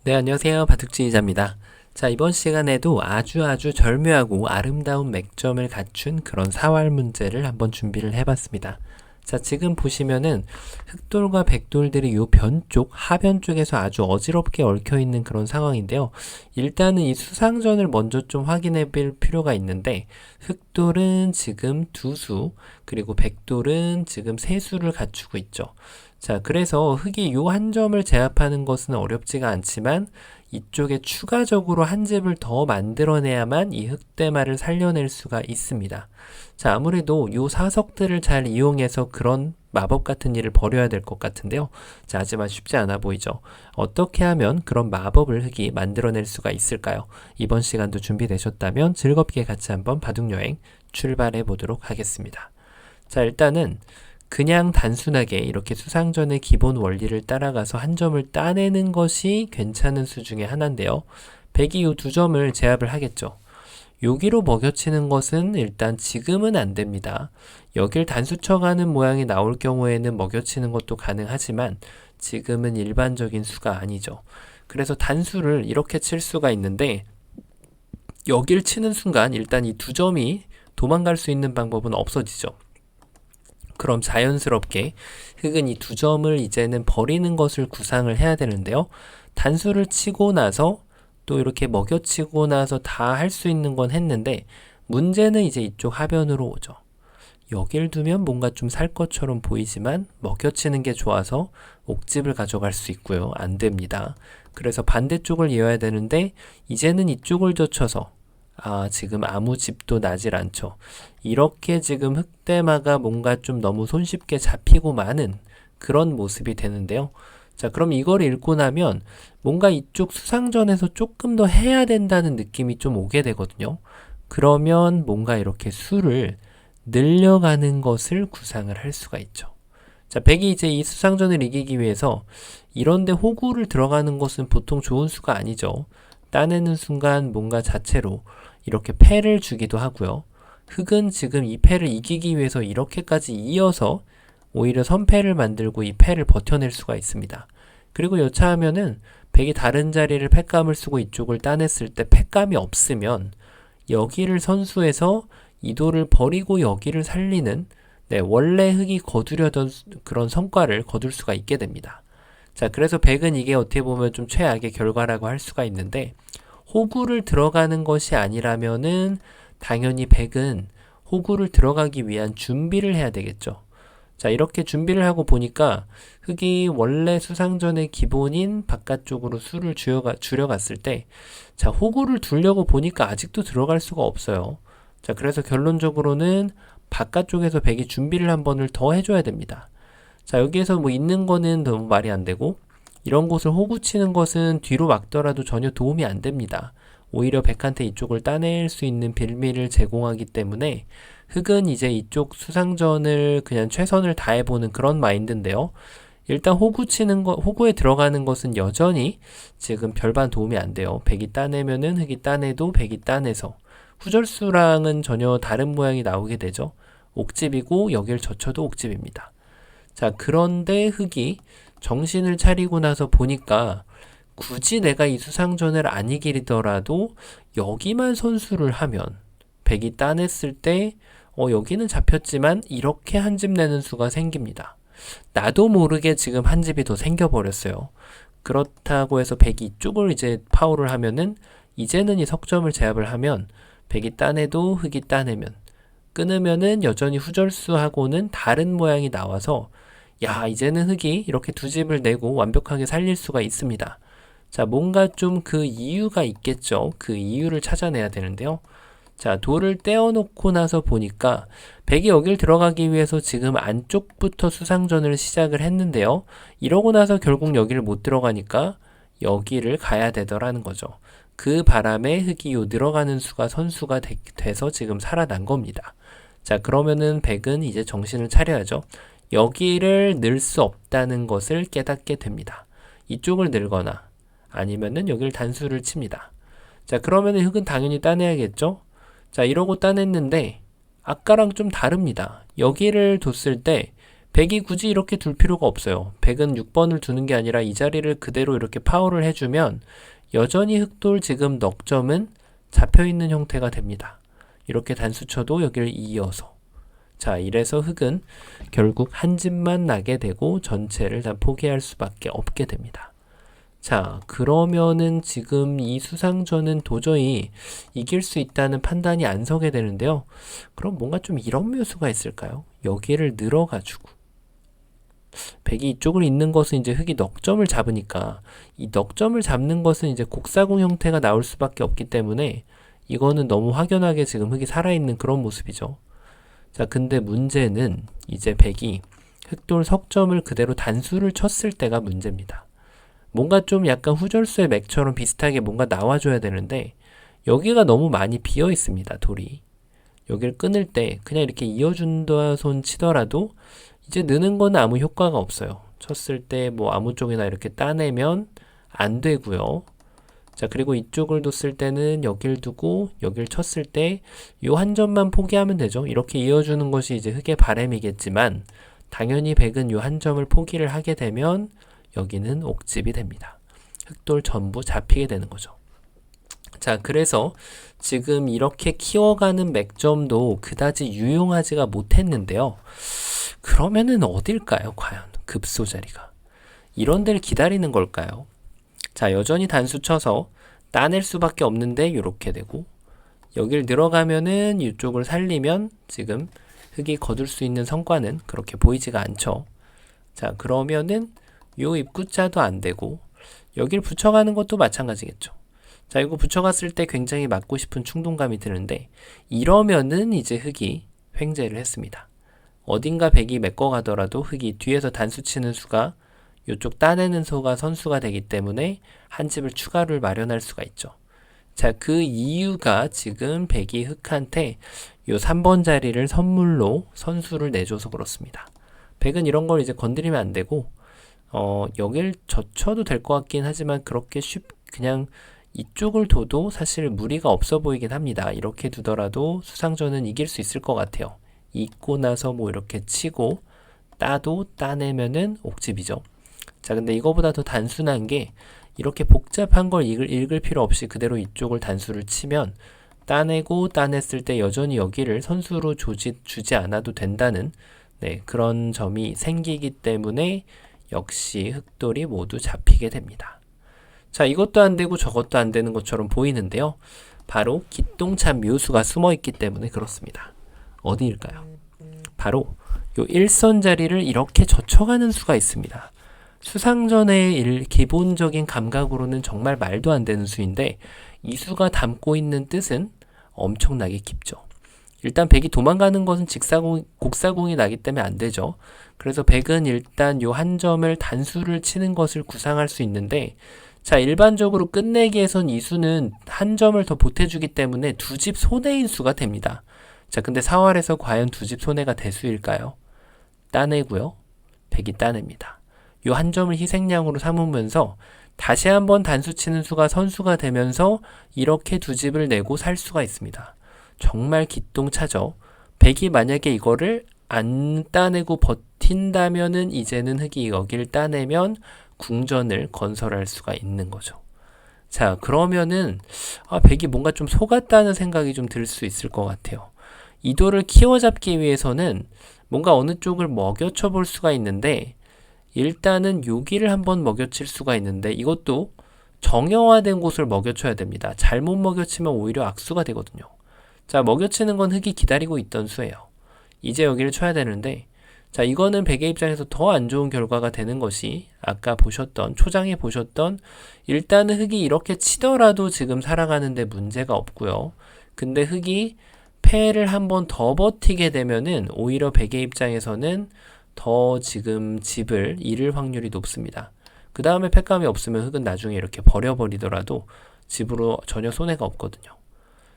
네, 안녕하세요. 바둑지휘자입니다. 자, 이번 시간에도 아주 절묘하고 아름다운 맥점을 갖춘 그런 사활 문제를 한번 준비를 해봤습니다. 자, 지금 보시면은 흑돌과 백돌들이 요 변 쪽, 하변 쪽에서 아주 어지럽게 얽혀 있는 그런 상황인데요. 일단은 이 수상전을 먼저 좀 확인해 볼 필요가 있는데, 흑돌은 지금 두 수, 그리고 백돌은 지금 세 수를 갖추고 있죠. 자, 그래서 흑이 요 한 점을 제압하는 것은 어렵지가 않지만 이쪽에 추가적으로 한 집을 더 만들어내야만 이 흑대마를 살려낼 수가 있습니다. 자, 아무래도 요 사석들을 잘 이용해서 그런 마법 같은 일을 벌여야 될 것 같은데요. 자, 하지만 쉽지 않아 보이죠. 어떻게 하면 그런 마법을 흑이 만들어낼 수가 있을까요? 이번 시간도 준비되셨다면 즐겁게 같이 한번 바둑여행 출발해 보도록 하겠습니다. 자, 일단은 그냥 단순하게 이렇게 수상전의 기본 원리를 따라가서 한 점을 따내는 것이 괜찮은 수 중에 하나인데요. 백이 이 두 점을 제압을 하겠죠. 여기로 먹여치는 것은 일단 지금은 안 됩니다. 여길 단수 쳐가는 모양이 나올 경우에는 먹여치는 것도 가능하지만 지금은 일반적인 수가 아니죠. 그래서 단수를 이렇게 칠 수가 있는데 여길 치는 순간 일단 이 두 점이 도망갈 수 있는 방법은 없어지죠. 그럼 자연스럽게 흑은 이 두 점을 이제는 버리는 것을 구상을 해야 되는데요. 단수를 치고 나서 또 이렇게 먹여치고 나서 다 할 수 있는 건 했는데 문제는 이제 이쪽 하변으로 오죠. 여길 두면 뭔가 좀 살 것처럼 보이지만 먹여치는 게 좋아서 옥집을 가져갈 수 있고요. 안 됩니다. 그래서 반대쪽을 이어야 되는데 이제는 이쪽을 젖혀서 지금 아무 집도 나질 않죠. 이렇게 지금 흑대마가 뭔가 좀 너무 손쉽게 잡히고 마는 그런 모습이 되는데요. 자, 그럼 이걸 읽고 나면 뭔가 이쪽 수상전에서 조금 더 해야 된다는 느낌이 좀 오게 되거든요. 그러면 뭔가 이렇게 수를 늘려가는 것을 구상을 할 수가 있죠. 자, 백이 이제 이 수상전을 이기기 위해서 이런데 호구를 들어가는 것은 보통 좋은 수가 아니죠. 따내는 순간 뭔가 자체로 이렇게 패를 주기도 하고요. 흑은 지금 이 패를 이기기 위해서 이렇게까지 이어서 오히려 선패를 만들고 이 패를 버텨낼 수가 있습니다. 그리고 여차하면은 백이 다른 자리를 패감을 쓰고 이쪽을 따냈을 때 패감이 없으면 여기를 선수해서 이도를 버리고 여기를 살리는 원래 흑이 거두려던 그런 성과를 거둘 수가 있게 됩니다. 자, 그래서 백은 이게 어떻게 보면 좀 최악의 결과라고 할 수가 있는데 호구를 들어가는 것이 아니라면은 당연히 백은 호구를 들어가기 위한 준비를 해야 되겠죠. 자, 이렇게 준비를 하고 보니까 흑이 원래 수상전의 기본인 바깥쪽으로 수를 줄여갔을 때 자, 호구를 두려고 보니까 아직도 들어갈 수가 없어요. 자, 그래서 결론적으로는 바깥쪽에서 백이 준비를 한 번을 더 해줘야 됩니다. 자, 여기에서 뭐 있는 거는 너무 말이 안 되고 이런 곳을 호구 치는 것은 뒤로 막더라도 전혀 도움이 안 됩니다. 오히려 백한테 이쪽을 따낼 수 있는 빌미를 제공하기 때문에 흑은 이제 이쪽 수상전을 그냥 최선을 다해보는 그런 마인드인데요. 일단 호구에 들어가는 것은 여전히 지금 별반 도움이 안 돼요. 백이 따내면은 흑이 따내도 백이 따내서 후절수랑은 전혀 다른 모양이 나오게 되죠. 옥집이고 여길 젖혀도 옥집입니다. 자, 그런데 흑이 정신을 차리고 나서 보니까 굳이 내가 이 수상전을 안 이기더라도 여기만 선수를 하면 백이 따냈을 때 여기는 잡혔지만 이렇게 한 집 내는 수가 생깁니다. 나도 모르게 지금 한 집이 더 생겨버렸어요. 그렇다고 해서 백이 이쪽을 이제 파워를 하면은 이제는 이 석점을 제압을 하면 백이 따내도 흑이 따내면 끊으면은 여전히 후절수하고는 다른 모양이 나와서 야, 이제는 흑이 이렇게 두 집을 내고 완벽하게 살릴 수가 있습니다. 자, 뭔가 좀 그 이유가 있겠죠. 그 이유를 찾아내야 되는데요. 자, 돌을 떼어놓고 나서 보니까 백이 여길 들어가기 위해서 지금 안쪽부터 수상전을 시작을 했는데요. 이러고 나서 결국 여기를 못 들어가니까 여기를 가야 되더라는 거죠. 그 바람에 흑이 요 들어가는 수가 선수가 돼서 지금 살아난 겁니다. 자, 그러면은 백은 이제 정신을 차려야죠. 여기를 늘 수 없다는 것을 깨닫게 됩니다. 이쪽을 늘거나 아니면은 여기를 단수를 칩니다. 자, 그러면은 흑은 당연히 따내야겠죠? 자, 이러고 따냈는데 아까랑 좀 다릅니다. 여기를 뒀을 때 백이 굳이 이렇게 둘 필요가 없어요. 백은 6번을 두는 게 아니라 이 자리를 그대로 이렇게 파워를 해주면 여전히 흑돌 지금 넉점은 잡혀있는 형태가 됩니다. 이렇게 단수 쳐도 여기를 이어서. 자, 이래서 흑은 결국 한 집만 나게 되고 전체를 다 포기할 수밖에 없게 됩니다. 자, 그러면은 지금 이 수상전은 도저히 이길 수 있다는 판단이 안 서게 되는데요. 그럼 뭔가 좀 이런 묘수가 있을까요? 여기를 늘어가지고 백이 이쪽을 있는 것은 이제 흑이 넉점을 잡으니까 이 넉점을 잡는 것은 이제 곡사공 형태가 나올 수밖에 없기 때문에 이거는 너무 확연하게 지금 흑이 살아있는 그런 모습이죠. 자, 근데 문제는 이제 백이 흑돌 석점을 그대로 단수를 쳤을 때가 문제입니다. 뭔가 좀 약간 후절수의 맥처럼 비슷하게 뭔가 나와줘야 되는데 여기가 너무 많이 비어 있습니다. 돌이. 여기를 끊을 때 그냥 이렇게 이어준다 손 치더라도 이제 느는 거는 아무 효과가 없어요. 쳤을 때 뭐 아무 쪽이나 이렇게 따내면 안 되고요. 자, 그리고 이쪽을 뒀을 때는 여길 두고 여길 쳤을 때 요 한 점만 포기하면 되죠. 이렇게 이어주는 것이 이제 흑의 바람이겠지만 당연히 백은 요 한 점을 포기를 하게 되면 여기는 옥집이 됩니다. 흑돌 전부 잡히게 되는 거죠. 자, 그래서 지금 이렇게 키워가는 맥점도 그다지 유용하지가 못했는데요. 그러면은 어딜까요? 과연 급소 자리가. 이런 데를 기다리는 걸까요? 자, 여전히 단수 쳐서 따낼 수밖에 없는데 이렇게 되고 여길 들어가면은 이쪽을 살리면 지금 흑이 거둘 수 있는 성과는 그렇게 보이지가 않죠. 자, 그러면은 요 입구자도 안 되고 여길 붙여가는 것도 마찬가지겠죠. 자, 이거 붙여갔을 때 굉장히 맞고 싶은 충동감이 드는데 이러면은 이제 흑이 횡재를 했습니다. 어딘가 백이 메꿔가더라도 흑이 뒤에서 단수 치는 수가 이쪽 따내는 소가 선수가 되기 때문에 한 집을 추가를 마련할 수가 있죠. 자, 그 이유가 지금 백이 흑한테 요 3번 자리를 선물로 선수를 내줘서 그렇습니다. 백은 이런 걸 이제 건드리면 안 되고 여길 젖혀도 될 것 같긴 하지만 그렇게 그냥 이쪽을 둬도 사실 무리가 없어 보이긴 합니다. 이렇게 두더라도 수상전은 이길 수 있을 것 같아요. 잊고 나서 뭐 이렇게 치고 따도 따내면은 옥집이죠. 자, 근데 이거보다 더 단순한 게 이렇게 복잡한 걸 읽을 필요 없이 그대로 이쪽을 단수를 치면 따내고 따냈을 때 여전히 여기를 선수로 주지 않아도 된다는 그런 점이 생기기 때문에 역시 흑돌이 모두 잡히게 됩니다. 자, 이것도 안 되고 저것도 안 되는 것처럼 보이는데요. 바로 기똥찬 묘수가 숨어 있기 때문에 그렇습니다. 어디일까요? 바로 요 일선 자리를 이렇게 젖혀가는 수가 있습니다. 수상전의 기본적인 감각으로는 정말 말도 안 되는 수인데 이 수가 담고 있는 뜻은 엄청나게 깊죠. 일단 백이 도망가는 것은 곡사공이 나기 때문에 안 되죠. 그래서 백은 일단 요 한 점을 단수를 치는 것을 구상할 수 있는데 자, 일반적으로 끝내기에선 이 수는 한 점을 더 보태주기 때문에 두 집 손해인 수가 됩니다. 자, 근데 사활에서 과연 두 집 손해가 대수일까요? 따내고요. 백이 따냅니다. 요 한 점을 희생양으로 삼으면서 다시 한번 단수 치는 수가 선수가 되면서 이렇게 두 집을 내고 살 수가 있습니다. 정말 기똥차죠. 백이 만약에 이거를 안 따내고 버틴다면은 이제는 흑이 여기를 따내면 궁전을 건설할 수가 있는 거죠. 자, 그러면은 백이 뭔가 좀 속았다는 생각이 좀 들 수 있을 것 같아요. 이 돌을 키워잡기 위해서는 뭔가 어느 쪽을 먹여쳐 볼 수가 있는데 일단은 여기를 한번 먹여칠 수가 있는데 이것도 정형화된 곳을 먹여쳐야 됩니다. 잘못 먹여치면 오히려 악수가 되거든요. 자, 먹여치는 건 흑이 기다리고 있던 수예요. 이제 여기를 쳐야 되는데 자, 이거는 백의 입장에서 더 안 좋은 결과가 되는 것이 아까 보셨던 초장에 보셨던 일단은 흑이 이렇게 치더라도 지금 살아가는데 문제가 없고요. 근데 흑이 패를 한번 더 버티게 되면은 오히려 백의 입장에서는 더 지금 집을 잃을 확률이 높습니다. 그 다음에 패감이 없으면 흑은 나중에 이렇게 버려버리더라도 집으로 전혀 손해가 없거든요.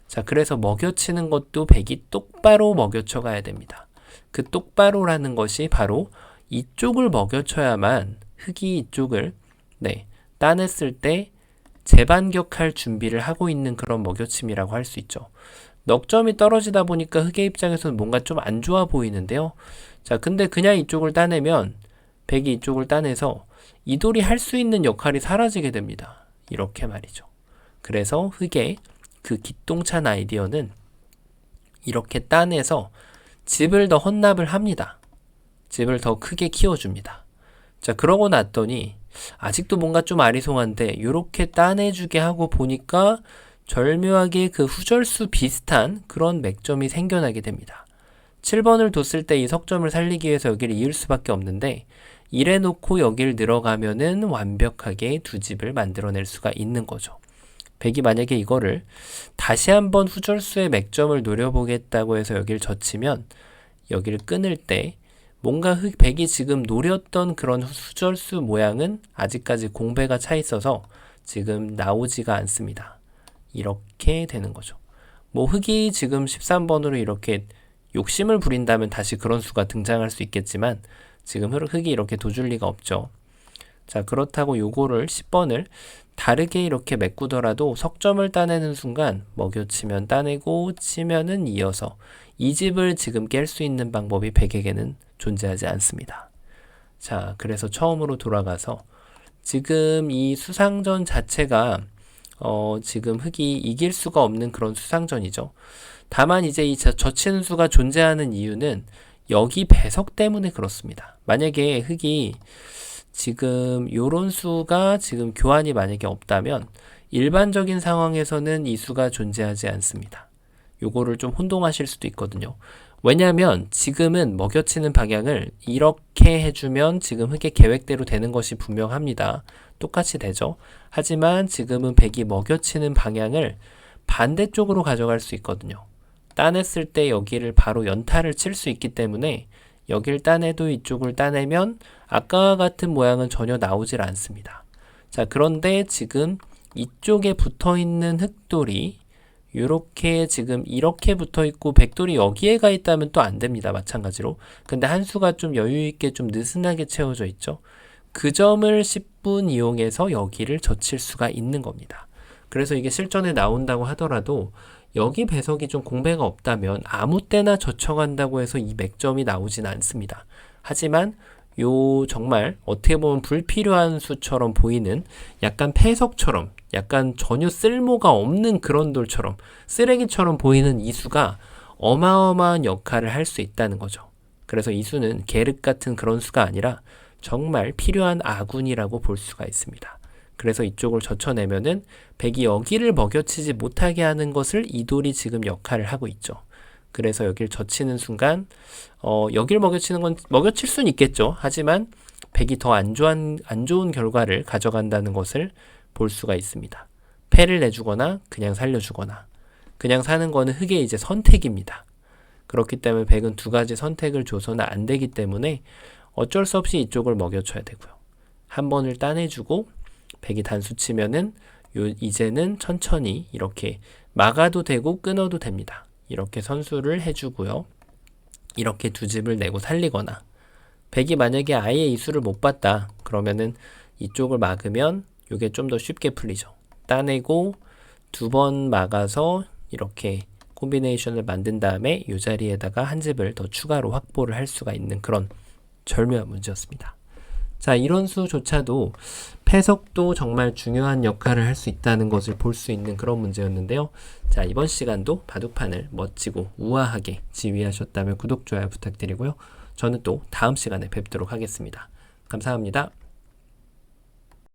자, 그래서 먹여치는 것도 백이 똑바로 먹여쳐 가야 됩니다. 그 똑바로라는 것이 바로 이쪽을 먹여쳐야만 흑이 이쪽을 따냈을 때 재반격할 준비를 하고 있는 그런 먹여침이라고 할 수 있죠. 넉점이 떨어지다 보니까 흑의 입장에서는 뭔가 좀 안 좋아 보이는데요. 자, 근데 그냥 이쪽을 따내면 백이 이쪽을 따내서 이 돌이 할 수 있는 역할이 사라지게 됩니다. 이렇게 말이죠. 그래서 흙의 그 기똥찬 아이디어는 이렇게 따내서 집을 더 헌납을 합니다. 집을 더 크게 키워줍니다. 자, 그러고 났더니 아직도 뭔가 좀 아리송한데 이렇게 따내주게 하고 보니까 절묘하게 그 후절수 비슷한 그런 맥점이 생겨나게 됩니다. 7번을 뒀을 때 이 석점을 살리기 위해서 여기를 이을 수밖에 없는데 이래 놓고 여기를 늘어가면은 완벽하게 두 집을 만들어낼 수가 있는 거죠. 백이 만약에 이거를 다시 한번 후절수의 맥점을 노려보겠다고 해서 여기를 젖히면 여기를 끊을 때 뭔가 백이 지금 노렸던 그런 후절수 모양은 아직까지 공배가 차 있어서 지금 나오지가 않습니다. 이렇게 되는 거죠. 뭐 흙이 지금 13번으로 이렇게 욕심을 부린다면 다시 그런 수가 등장할 수 있겠지만 지금 흙이 이렇게 도줄 리가 없죠. 자, 그렇다고 요거를 10번을 다르게 이렇게 메꾸더라도 석점을 따내는 순간 먹여치면 따내고 치면은 이어서 이 집을 지금 깰 수 있는 방법이 백에게는 존재하지 않습니다. 자, 그래서 처음으로 돌아가서 지금 이 수상전 자체가 지금 흙이 이길 수가 없는 그런 수상전이죠. 다만 이제 이 젖히는 수가 존재하는 이유는 여기 배석 때문에 그렇습니다. 만약에 흙이 지금 요런 수가 지금 교환이 만약에 없다면 일반적인 상황에서는 이 수가 존재하지 않습니다. 요거를 좀 혼동하실 수도 있거든요. 왜냐하면 지금은 먹여치는 방향을 이렇게 해주면 지금 흙의 계획대로 되는 것이 분명합니다. 똑같이 되죠. 하지만 지금은 백이 먹여치는 방향을 반대쪽으로 가져갈 수 있거든요. 따냈을 때 여기를 바로 연타를 칠 수 있기 때문에 여기를 따내도 이쪽을 따내면 아까와 같은 모양은 전혀 나오질 않습니다. 자, 그런데 지금 이쪽에 붙어있는 흙돌이 이렇게 지금 이렇게 붙어있고 백돌이 여기에 가 있다면 또 안 됩니다. 마찬가지로. 근데 한 수가 좀 여유있게 좀 느슨하게 채워져 있죠. 그 점을 10분 이용해서 여기를 젖힐 수가 있는 겁니다. 그래서 이게 실전에 나온다고 하더라도 여기 배석이 좀 공배가 없다면 아무 때나 젖혀간다고 해서 이 맥점이 나오진 않습니다. 하지만 요 정말 어떻게 보면 불필요한 수처럼 보이는 약간 폐석처럼 약간 전혀 쓸모가 없는 그런 돌처럼 쓰레기처럼 보이는 이 수가 어마어마한 역할을 할 수 있다는 거죠. 그래서 이 수는 계륵 같은 그런 수가 아니라 정말 필요한 아군이라고 볼 수가 있습니다. 그래서 이쪽을 젖혀내면은 백이 여기를 먹여치지 못하게 하는 것을 이 돌이 지금 역할을 하고 있죠. 그래서 여기를 젖히는 순간 여기를 먹여치는 건 먹여칠 수는 있겠죠. 하지만 백이 더 안 좋은 결과를 가져간다는 것을 볼 수가 있습니다. 패를 내주거나 그냥 살려주거나 그냥 사는 거는 흙의 이제 선택입니다. 그렇기 때문에 백은 두 가지 선택을 줘서는 안 되기 때문에 어쩔 수 없이 이쪽을 먹여쳐야 되고요. 한 번을 따내주고 백이 단수 치면은 이제는 천천히 이렇게 막아도 되고 끊어도 됩니다. 이렇게 선수를 해주고요. 이렇게 두 집을 내고 살리거나 백이 만약에 아예 이 수를 못 봤다 그러면은 이쪽을 막으면 이게 좀 더 쉽게 풀리죠. 따내고 두 번 막아서 이렇게 콤비네이션을 만든 다음에 이 자리에다가 한 집을 더 추가로 확보를 할 수가 있는 그런 절묘한 문제였습니다. 자, 이런 수조차도 패석도 정말 중요한 역할을 할 수 있다는 것을 볼 수 있는 그런 문제였는데요. 자, 이번 시간도 바둑판을 멋지고 우아하게 지휘하셨다면 구독, 좋아요 부탁드리고요. 저는 또 다음 시간에 뵙도록 하겠습니다. 감사합니다.